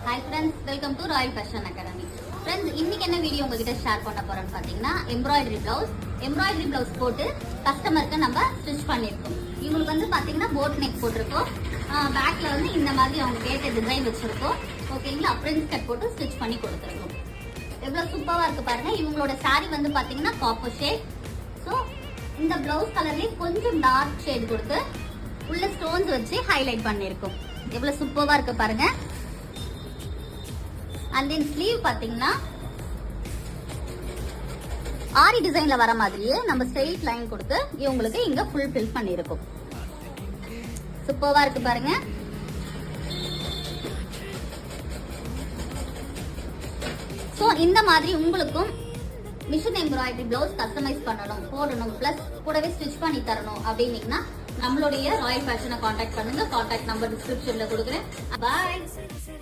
Hi friends, welcome to Royal fashion academy. Friends, இன்னைக்கு என்ன video உங்ககிட்ட ஷேர் பண்ண போறேன்னு பாத்தீங்கன்னா எம்ப்ராய்டரி பிளவுஸ் போட்டு கஸ்டமருக்கு நம்ம ஸ்டிச் பண்ணிருக்கோம். இவங்களுக்கு வந்து பாத்தீங்கன்னா போட் நெக் போட்டிருக்கோம். பேக்ல வந்து இந்த மாதிரி அவங்க கேட்ட டிசைன் வச்சிருக்கோம். ஓகேங்களா, பிரின்ஸ் கட் போட்டு ஸ்டிச் பண்ணி கொடுத்துருக்கோம். எவ்வளவு சூப்பரா இருக்கு பாருங்க. இவங்களோட சாரி வந்து பாத்தீங்கன்னா காப்பர் ஷேட். ஸோ இந்த பிளவுஸ் கலர்லயே கொஞ்சம் டார்க் ஷேட் கொடுத்து உள்ள ஸ்டோன்ஸ் வச்சு ஹைலைட் பண்ணிருக்கோம். எவ்வளவு சூப்பரா இருக்கு பாருங்க. அண்ட் தென் ஸ்லீவ் பாத்தீங்கன்னா ஆரி டிசைன்ல வர மாதிரியே நம்ம ஸ்ட்ரெயிட் லைன் கொடுத்து இவங்களுக்கு இங்க ஃபுல் ஃபில் பண்ணிருக்கோம். சூப்பரா இருக்கு பாருங்க. சோ இந்த மாதிரி உங்களுக்கும் மிஷின் எம்ப்ராய்டரி பிளவுஸ் கஸ்டமைஸ் பண்ணணும், போடணும், பிளஸ் கூடவே ஸ்டிச் பண்ணி தரணும் அப்படின்னீங்கன்னா நம்மளுடைய ராயல் ஃபேஷனை காண்டாக்ட் பண்ணுங்க. காண்டாக்ட் நம்பர் டிஸ்கிரிப்ஷன்ல கொடுக்குறேன். பாய்.